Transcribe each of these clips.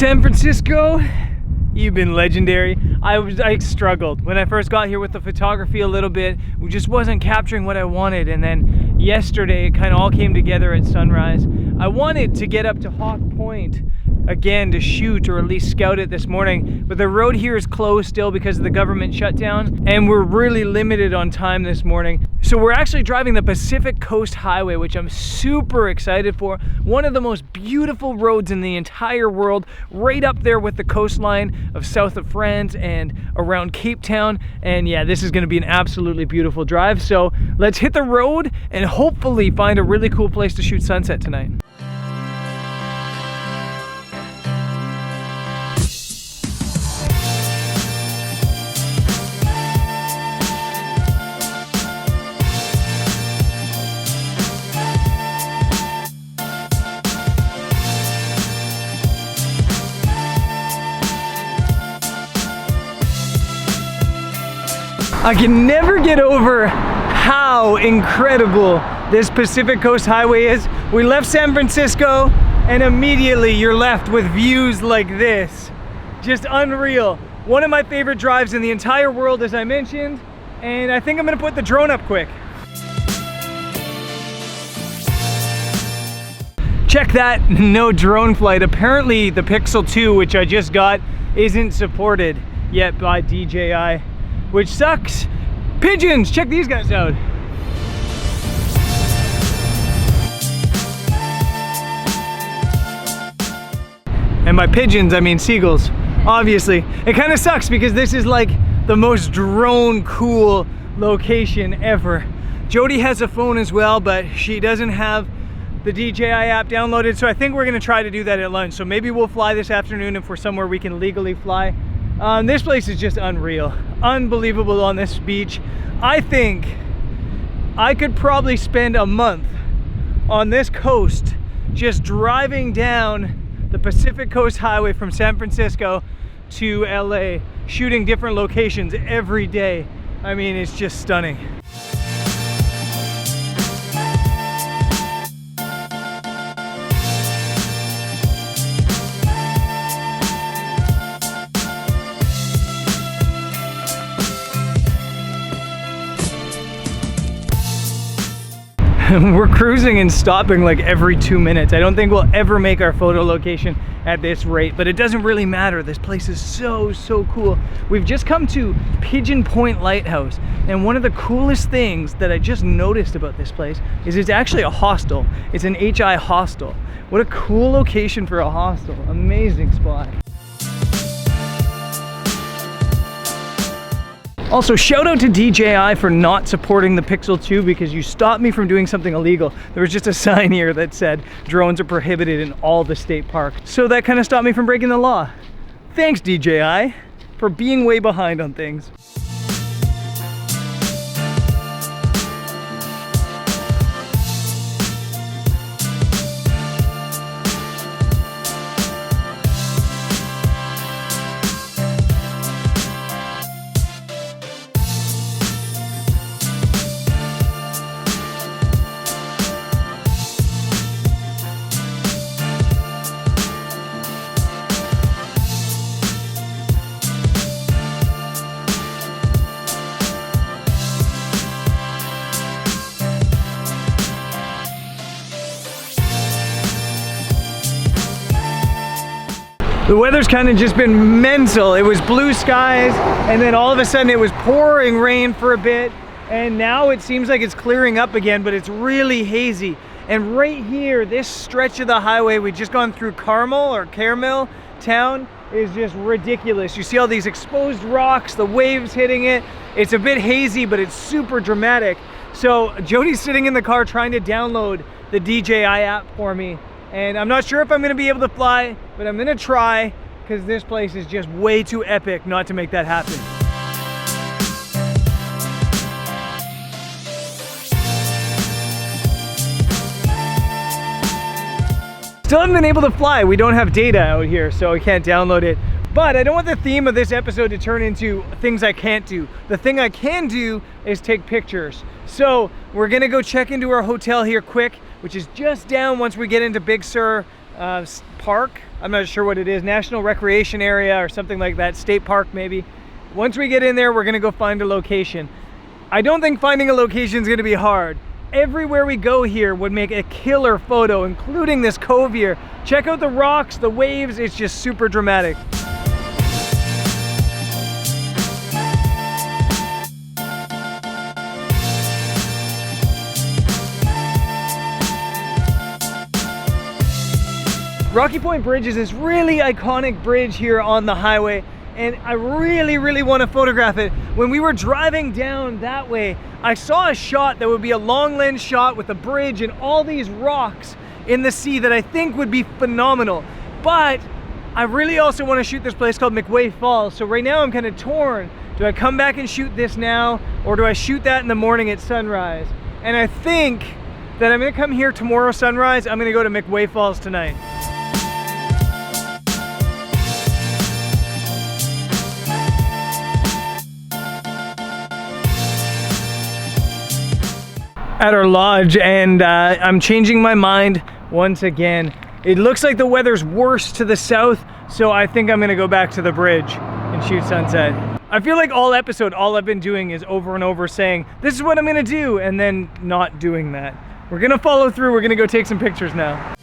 San Francisco, you've been legendary. I struggled when I first got here with the photography a little bit. We just wasn't capturing what I wanted, and then yesterday it kind of all came together at sunrise. I wanted to get up to Hawk Point again to shoot, or at least scout it this morning, but the road here is closed still because of the government shutdown, and we're really limited on time this morning. So we're actually driving the Pacific Coast Highway, which I'm super excited for. One of the most beautiful roads in the entire world, right up there with the coastline of south of France and around Cape Town. And yeah, this is gonna be an absolutely beautiful drive. So let's hit the road and hopefully find a really cool place to shoot sunset tonight. I can never get over how incredible this Pacific Coast Highway is. We left San Francisco and immediately you're left with views like this. Just unreal. One of my favorite drives in the entire world, as I mentioned, and I think I'm gonna put the drone up quick. Check that, no drone flight. Apparently the Pixel 2, which I just got, isn't supported yet by DJI, which sucks. Pigeons, check these guys out. And by pigeons, I mean seagulls, obviously. It kind of sucks because this is like the most drone cool location ever. Jody has a phone as well, but she doesn't have the DJI app downloaded, so I think we're gonna try to do that at lunch. So maybe we'll fly this afternoon if we're somewhere we can legally fly. This place is just unreal, unbelievable on this beach. I think I could probably spend a month on this coast just driving down the Pacific Coast Highway from San Francisco to LA, shooting different locations every day. I mean, it's just stunning. We're cruising and stopping like every 2 minutes. I don't think we'll ever make our photo location at this rate, but it doesn't really matter. This place is so cool. We've just come to Pigeon Point Lighthouse, and one of the coolest things that I just noticed about this place is it's actually a hostel. It's an HI hostel. What a cool location for a hostel. Amazing spot. Also, shout out to DJI for not supporting the Pixel 2 because you stopped me from doing something illegal. There was just a sign here that said drones are prohibited in all the state parks. So that kind of stopped me from breaking the law. Thanks, DJI, for being way behind on things. The weather's kind of just been mental. It was blue skies, and then all of a sudden it was pouring rain for a bit, and now it seems like it's clearing up again, but it's really hazy. And right here, this stretch of the highway, we've just gone through Carmel town, is just ridiculous. You see all these exposed rocks, the waves hitting it. It's a bit hazy, but it's super dramatic. So Jody's sitting in the car trying to download the DJI app for me. And I'm not sure if I'm gonna be able to fly, but I'm gonna try because this place is just way too epic not to make that happen. Still haven't been able to fly. We don't have data out here, so we can't download it. But I don't want the theme of this episode to turn into things I can't do. The thing I can do is take pictures. So we're gonna go check into our hotel here quick, which is just down once we get into Big Sur Park. I'm not sure what it is, National Recreation Area or something like that, state park maybe. Once we get in there, we're gonna go find a location. I don't think finding a location is gonna be hard. Everywhere we go here would make a killer photo, including this cove here. Check out the rocks, the waves, it's just super dramatic. Rocky Point Bridge is this really iconic bridge here on the highway, and I really want to photograph it. When we were driving down that way, I saw a shot that would be a long lens shot with the bridge and all these rocks in the sea that I think would be phenomenal. But I really also want to shoot this place called McWay Falls, so right now I'm kind of torn. Do I come back and shoot this now, or do I shoot that in the morning at sunrise? And I think that I'm going to come here tomorrow sunrise. I'm going to go to McWay Falls tonight. At our lodge, and I'm changing my mind once again. It looks like the weather's worse to the south, so I think I'm gonna go back to the bridge and shoot sunset. I feel like all episode, all I've been doing is over and over saying, this is what I'm gonna do, and then not doing that. We're gonna follow through, we're gonna go take some pictures now.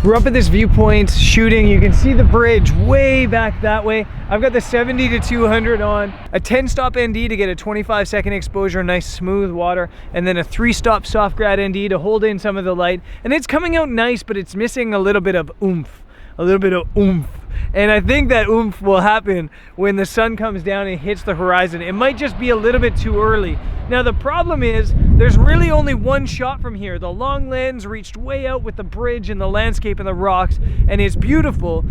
We're up at this viewpoint shooting. You can see the bridge way back that way. I've got the 70 to 200 on, a 10-stop ND to get a 25-second exposure, nice smooth water, and then a 3-stop soft grad ND to hold in some of the light. And it's coming out nice, but it's missing a little bit of oomph. And I think that oomph will happen when the sun comes down and hits the horizon. It might just be a little bit too early. Now the problem is, there's really only one shot from here. The long lens reached way out with the bridge and the landscape and the rocks, and it's beautiful.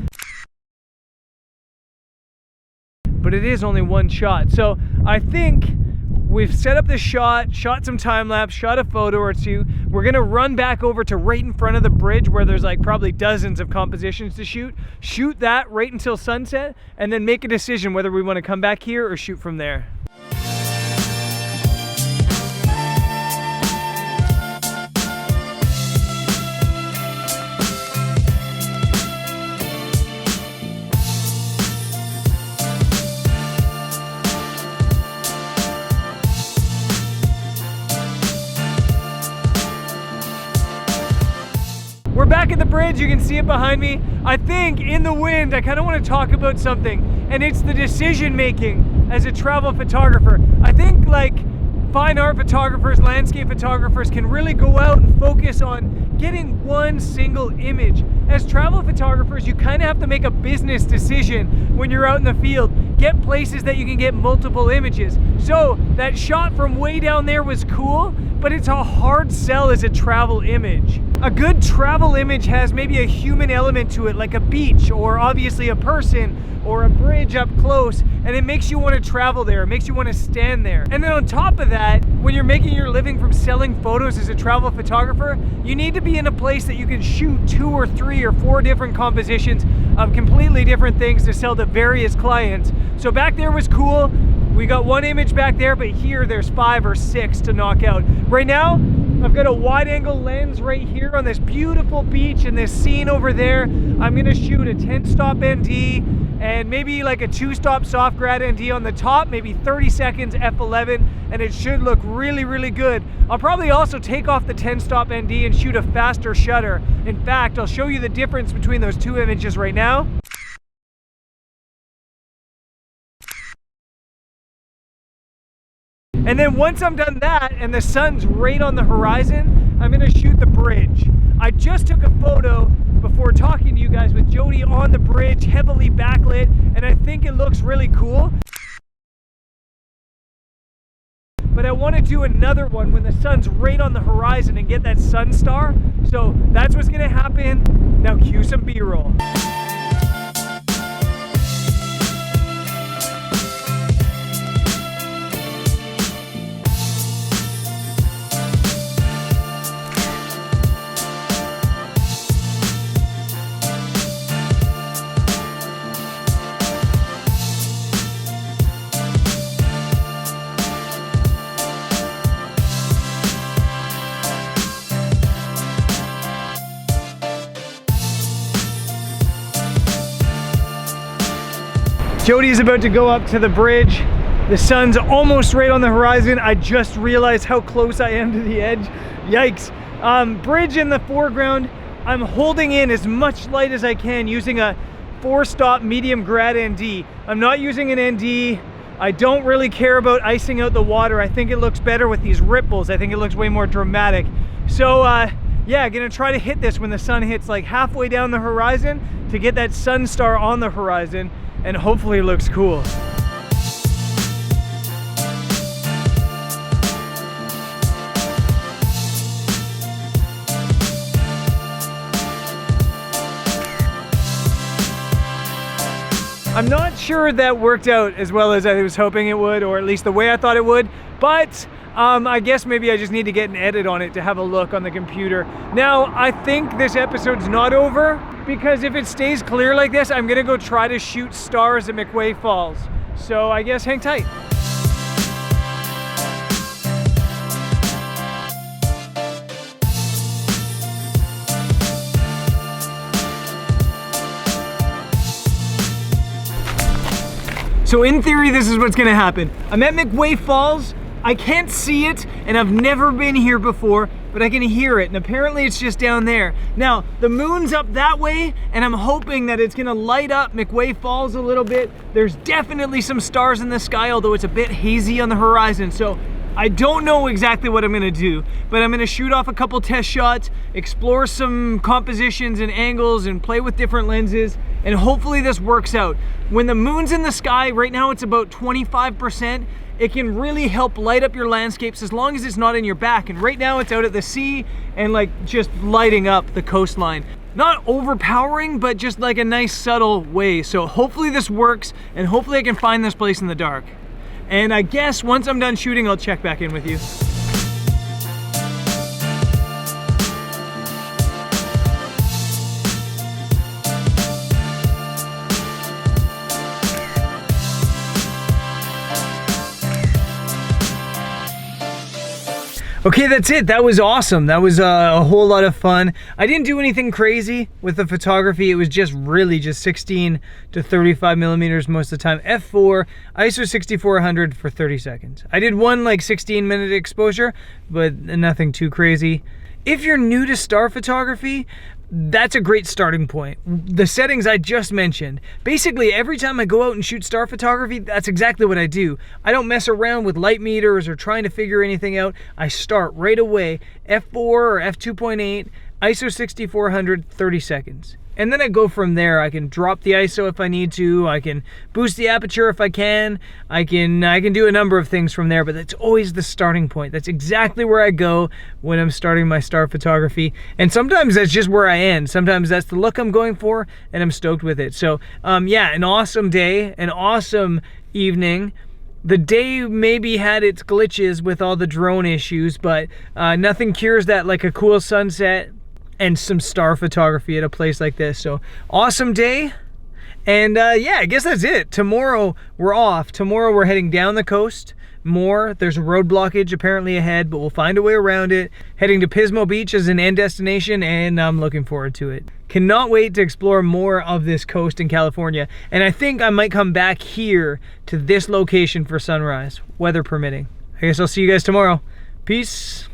But it is only one shot. So I think we've set up this shot some time lapse, shot a photo or two. We're gonna run back over to right in front of the bridge where there's like probably dozens of compositions to shoot that right until sunset, and then make a decision whether we wanna come back here or shoot from there. We're back at the bridge, you can see it behind me. I think in the wind, I kind of want to talk about something, and it's the decision making as a travel photographer. I think like fine art photographers, landscape photographers can really go out and focus on getting one single image. As travel photographers, you kind of have to make a business decision when you're out in the field. Get places that you can get multiple images. So that shot from way down there was cool, but it's a hard sell as a travel image. A good travel image has maybe a human element to it, like a beach or obviously a person or a bridge up close, and it makes you want to travel there, it makes you want to stand there. And then on top of that, when you're making your living from selling photos as a travel photographer, you need to be in a place that you can shoot 2 or 3 or 4 different compositions of completely different things to sell to various clients. So back there was cool. We got one image back there, but here there's 5 or 6 to knock out. Right now, I've got a wide angle lens right here on this beautiful beach and this scene over there. I'm gonna shoot a 10-stop ND and maybe like a 2-stop soft grad ND on the top, maybe 30 seconds f11, and it should look really good. I'll probably also take off the 10-stop ND and shoot a faster shutter. In fact, I'll show you the difference between those 2 images right now. And then once I'm done that and the sun's right on the horizon, I'm gonna shoot the bridge. I just took a photo before talking to you guys with Jody on the bridge, heavily backlit, and I think it looks really cool. But I want to do another one when the sun's right on the horizon and get that sun star. So that's what's gonna happen. Now cue some B-roll. Jody is about to go up to the bridge. The sun's almost right on the horizon. I just realized how close I am to the edge. Yikes. Bridge in the foreground. I'm holding in as much light as I can using a 4-stop medium grad ND. I'm not using an ND. I don't really care about icing out the water. I think it looks better with these ripples. I think it looks way more dramatic. So yeah, gonna try to hit this when the sun hits like halfway down the horizon to get that sun star on the horizon, and hopefully it looks cool. I'm not sure that worked out as well as I was hoping it would, or at least the way I thought it would, but I guess maybe I just need to get an edit on it to have a look on the computer. Now, I think this episode's not over, because if it stays clear like this, I'm gonna go try to shoot stars at McWay Falls. So I guess hang tight. So in theory, this is what's gonna happen. I'm at McWay Falls. I can't see it, and I've never been here before, but I can hear it, and apparently it's just down there. Now, the moon's up that way, and I'm hoping that it's gonna light up McWay Falls a little bit. There's definitely some stars in the sky, although it's a bit hazy on the horizon, so I don't know exactly what I'm gonna do, but I'm gonna shoot off a couple test shots, explore some compositions and angles, and play with different lenses, and hopefully this works out. When the moon's in the sky, right now it's about 25%, it can really help light up your landscapes as long as it's not in your back. And right now it's out at the sea and like just lighting up the coastline. Not overpowering, but just like a nice subtle way. So hopefully this works, and hopefully I can find this place in the dark. And I guess once I'm done shooting, I'll check back in with you. Okay, that's it. That was awesome. That was a whole lot of fun. I didn't do anything crazy with the photography. It was just really just 16 to 35 millimeters most of the time. F4, ISO 6400 for 30 seconds. I did one like 16-minute exposure, but nothing too crazy. If you're new to star photography, that's a great starting point. The settings I just mentioned. Basically, every time I go out and shoot star photography, that's exactly what I do. I don't mess around with light meters or trying to figure anything out. I start right away, f4 or f2.8, ISO 6400, 30 seconds. And then I go from there. I can drop the ISO if I need to. I can boost the aperture if I can. I can do a number of things from there, but that's always the starting point. That's exactly where I go when I'm starting my star photography. And sometimes that's just where I end. Sometimes that's the look I'm going for, and I'm stoked with it. So yeah, an awesome day, an awesome evening. The day maybe had its glitches with all the drone issues, but nothing cures that like a cool sunset and some star photography at a place like this. So awesome day. And yeah, I guess that's it. Tomorrow we're off. Tomorrow we're heading down the coast more. There's a road blockage apparently ahead, but we'll find a way around it. Heading to Pismo Beach as an end destination, and I'm looking forward to it. Cannot wait to explore more of this coast in California. And I think I might come back here to this location for sunrise, weather permitting. I guess I'll see you guys tomorrow. Peace.